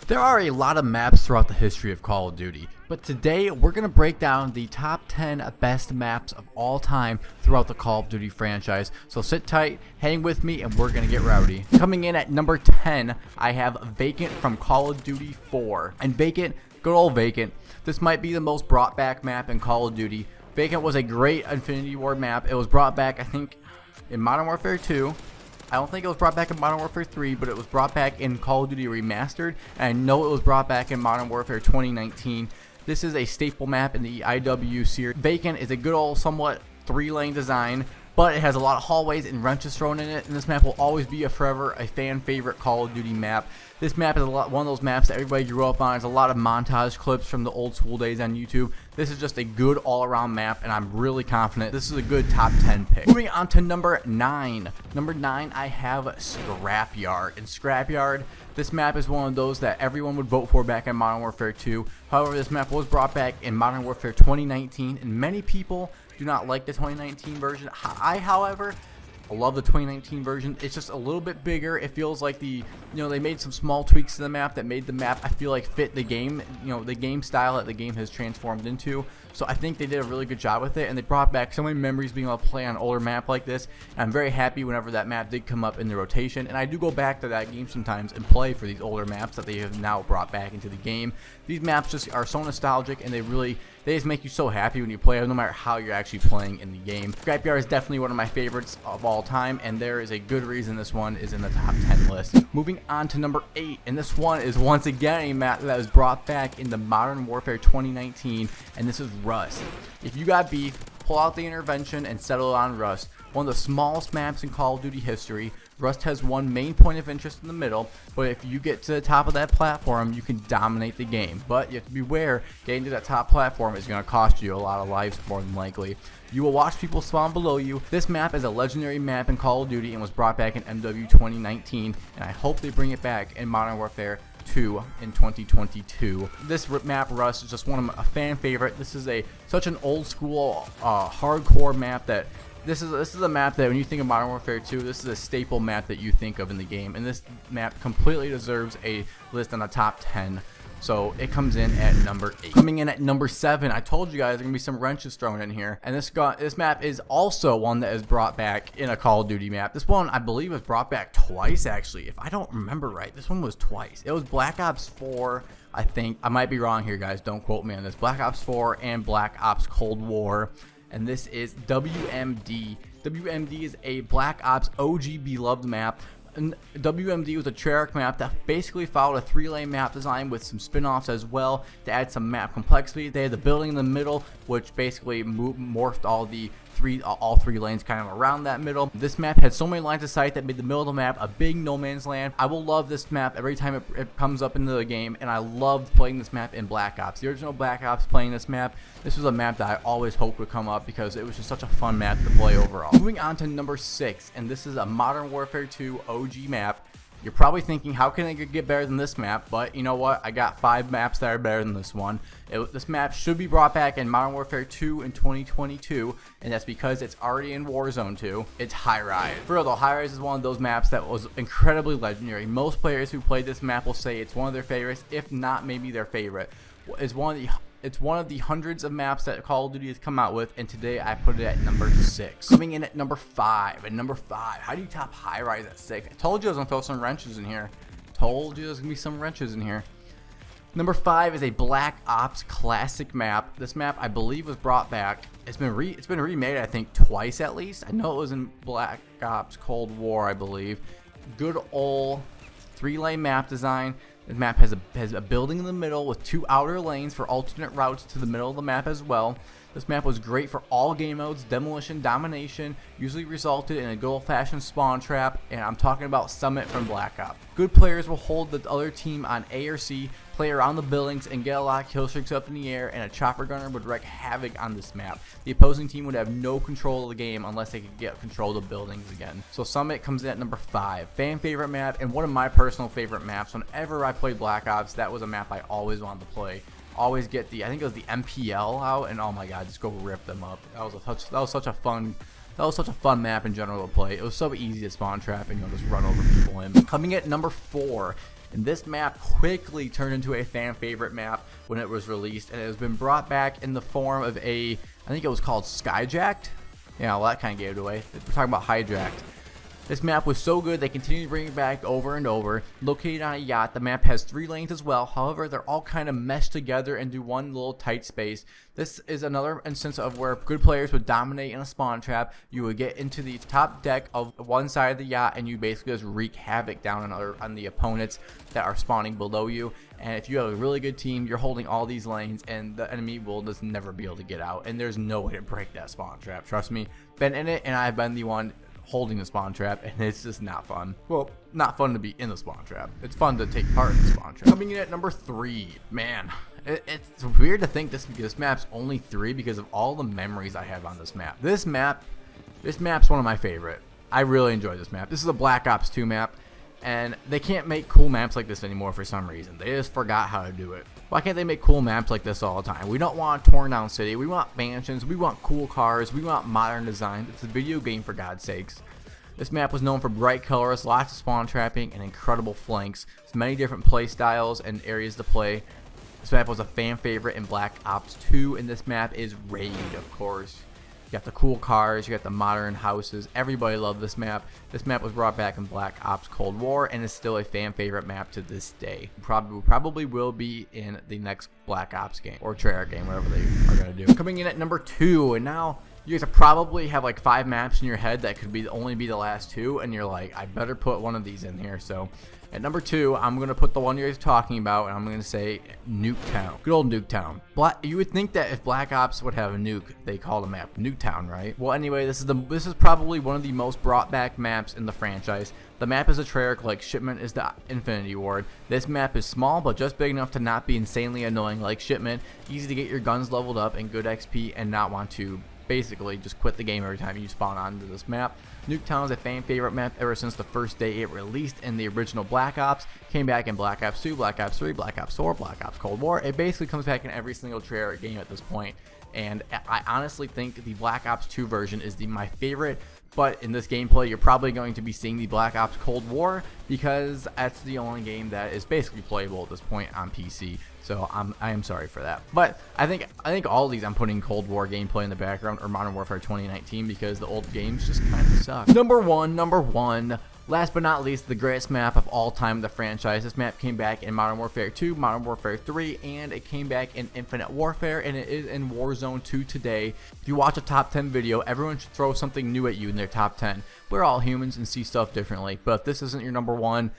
There are a lot of maps throughout the history of Call of Duty, but today we're going to break down the top 10 best maps of all time throughout the Call of Duty franchise. So sit tight, hang with me, and we're going to get rowdy. Coming in at number 10, I have Vacant from Call of Duty 4. And Vacant, good old Vacant, this might be the most brought back map in Call of Duty. Vacant was a great Infinity Ward map. It was brought back, I think, in Modern Warfare 2. I don't think it was brought back in Modern Warfare 3, but it was brought back in Call of Duty Remastered, and I know it was brought back in Modern Warfare 2019. This is a staple map in the IW series. Vacant is a good old, somewhat three-lane design, but it has a lot of hallways and wrenches thrown in it, and this map will always be forever a fan favorite Call of Duty map. This map is one of those maps that everybody grew up on. There's a lot of montage clips from the old school days on YouTube. This is just a good all-around map, and I'm really confident this is a good top 10 pick. Moving on to number 9. Number 9, I have Scrapyard. And Scrapyard, this map is one of those that everyone would vote for back in Modern Warfare 2. However, this map was brought back in Modern Warfare 2019, and many people do not like the 2019 version. However, I love the 2019 version. It's just a little bit bigger. It feels like they made some small tweaks to the map that made the map, I feel like, fit the game, the game style that the game has transformed into. So I think they did a really good job with it, and they brought back so many memories being able to play on an older map like this. And I'm very happy whenever that map did come up in the rotation, and I do go back to that game sometimes and play for these older maps that they have now brought back into the game. These maps just are so nostalgic, and they just make you so happy when you play them, no matter how you're actually playing in the game. Scrapyard is definitely one of my favorites of all time, and there is a good reason this one is in the top 10 list. Moving on to number 8, and this one is once again a map that was brought back in the Modern Warfare 2019, and this is Rust. If you got beef, pull out the intervention and settle on Rust. One of the smallest maps in Call of Duty history. Rust has one main point of interest in the middle, but if you get to the top of that platform, you can dominate the game. But you have to beware, getting to that top platform is going to cost you a lot of lives more than likely. You will watch people spawn below you. This map is a legendary map in Call of Duty and was brought back in MW 2019, and I hope they bring it back in Modern Warfare 2 in 2022. This map, Rust, is just a fan favorite. This is such an old school, hardcore map that this is a map that when you think of Modern Warfare 2, this is a staple map that you think of in the game, and this map completely deserves a list on the top 10. So it comes in at number 8. Coming in at number 7, I told you guys there's gonna be some wrenches thrown in here, and this map is also one that is brought back in a Call of Duty map. This one, I believe, was brought back twice, actually, if I don't remember right. This one was twice. It was Black Ops 4, I think. I might be wrong here, guys. Don't quote me on this. Black Ops 4 and Black Ops Cold War, and this is WMD. WMD is a Black Ops OG beloved map. And WMD was a Treyarch map that basically followed a 3-lane map design with some spin-offs as well to add some map complexity. They had the building in the middle, which basically morphed all 3 lanes kind of around that middle. This map had so many lines of sight that made the middle of the map a big no man's land. I will love this map every time it comes up into the game, and I loved playing this map in Black Ops. The original Black Ops, playing this map, this was a map that I always hoped would come up because it was just such a fun map to play overall. Moving on to number 6, and this is a Modern Warfare 2 OG map. You're probably thinking, how can it get better than this map? But you know what? I got 5 maps that are better than this one. This map should be brought back in Modern Warfare 2 in 2022, and that's because it's already in Warzone 2. It's High Rise. For real though, High Rise is one of those maps that was incredibly legendary. Most players who played this map will say it's one of their favorites, if not maybe their favorite. It's one of the hundreds of maps that Call of Duty has come out with, and today I put it at number 6. Coming in at number 5. At number 5, how do you top High Rise at 6? I told you I was gonna throw some wrenches in here. Told you there's gonna be some wrenches in here. Number 5 is a Black Ops classic map. This map, I believe, was brought back. It's been remade, I think, twice at least. I know it was in Black Ops Cold War, I believe. Good old 3-lane map design. The map has a building in the middle with 2 outer lanes for alternate routes to the middle of the map as well. This map was great for all game modes. Demolition, domination, usually resulted in a good old-fashioned spawn trap, and I'm talking about Summit from Black Ops. Good players will hold the other team on A or C, play around the buildings, and get a lot of kill streaks up in the air, and a chopper gunner would wreak havoc on this map. The opposing team would have no control of the game unless they could get control of the buildings again. So Summit comes in at number 5. Fan favorite map, and one of my personal favorite maps. Whenever I played Black Ops, that was a map I always wanted to play. Always get I think it was the MPL out, and oh my god, just go rip them up. That was such a fun map in general to play. It was so easy to spawn trap and just run over people in. Coming at number 4 and this map quickly turned into a fan favorite map when it was released, and it has been brought back in the form of I think it was called Skyjacked. Yeah, well, that kind of gave it away. We're talking about Hijacked. This map was so good, they continue to bring it back over and over. Located on a yacht, the map has 3 lanes as well. However, they're all kind of meshed together into one little tight space. This is another instance of where good players would dominate in a spawn trap. You would get into the top deck of one side of the yacht, and you basically just wreak havoc down on the opponents that are spawning below you. And if you have a really good team, you're holding all these lanes, and the enemy will just never be able to get out. And there's no way to break that spawn trap. Trust me, been in it, and I've been the one holding the spawn trap, and it's just not fun. Well, not fun to be in the spawn trap. It's fun to take part in the spawn trap. Coming in at number 3, man, it's weird to think this map's only 3 because of all the memories I have on this map. This map's one of my favorite. I really enjoy this map. This is a Black Ops 2 map, and they can't make cool maps like this anymore for some reason. They just forgot how to do it. Why can't they make cool maps like this all the time? We don't want a torn down city. We want mansions. We want cool cars. We want modern design. It's a video game, for God's sakes. This map was known for bright colors, lots of spawn trapping, and incredible flanks. There's many different play styles and areas to play. This map was a fan favorite in Black Ops 2, and this map is Raid, of course. You got the cool cars, you got the modern houses. Everybody loved this map. This map was brought back in Black Ops Cold War and is still a fan favorite map to this day. Probably will be in the next Black Ops game or Treyarch game, whatever they are going to do. Coming in at number 2, and now you guys probably have like 5 maps in your head that could only be the last 2, and you're like, I better put one of these in here. So at number 2, I'm going to put the one you're talking about, and I'm going to say Nuketown. Good old Nuketown. You would think that if Black Ops would have a nuke, they call the map Nuketown, right? Well, anyway, this is probably one of the most brought back maps in the franchise. The map is a Treyarch like Shipment is the Infinity Ward. This map is small, but just big enough to not be insanely annoying like Shipment. Easy to get your guns leveled up and good XP and not want to basically just quit the game every time you spawn onto this map. Nuketown is a fan favorite map ever since the first day it released in the original Black Ops, came back in Black Ops 2, Black Ops 3, Black Ops 4, Black Ops Cold War. It basically comes back in every single Treyarch game at this point, and I honestly think the Black Ops 2 version is my favorite. But in this gameplay, you're probably going to be seeing the Black Ops Cold War because that's the only game that is basically playable at this point on PC. So I am sorry for that. But I think all of these I'm putting Cold War gameplay in the background, or Modern Warfare 2019, because the old games just kind of suck. Number one. Last but not least, the greatest map of all time in the franchise. This map came back in Modern Warfare 2, Modern Warfare 3, and it came back in Infinite Warfare, and it is in Warzone 2 today. If you watch a top 10 video, everyone should throw something new at you in their top 10. We're all humans and see stuff differently, but if this isn't your number 1,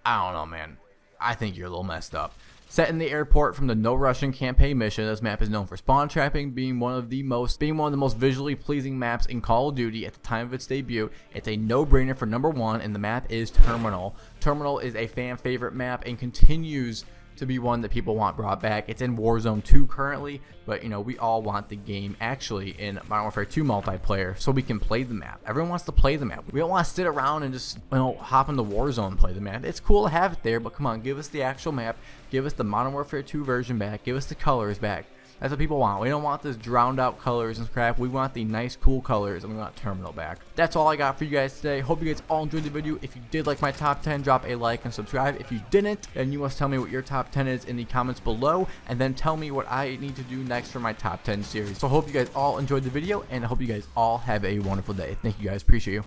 I don't know, man. I think you're a little messed up. Set in the airport from the No Russian campaign mission, this map is known for spawn trapping, being one of the most visually pleasing maps in Call of Duty at the time of its debut. It's a no-brainer for number 1, and the map is Terminal. Terminal is a fan favorite map and continues to be one that people want brought back. It's in Warzone 2 currently, but you know, we all want the game actually in Modern Warfare 2 multiplayer so we can play the map. Everyone wants to play the map. We don't want to sit around and just, you know, hop into Warzone and play the map. It's cool to have it there, but come on, give us the actual map. Give us the Modern Warfare 2 version back. Give us the colors back. That's what people want. We don't want this drowned out colors and crap. We want the nice cool colors, and we want Terminal back. That's all I got for you guys today. Hope you guys all enjoyed the video. If you did like my top 10, drop a like and subscribe. If you didn't, then you must tell me what your top 10 is in the comments below, and then tell me what I need to do next for my top 10 series. So I hope you guys all enjoyed the video, and I hope you guys all have a wonderful day. Thank you guys. Appreciate you.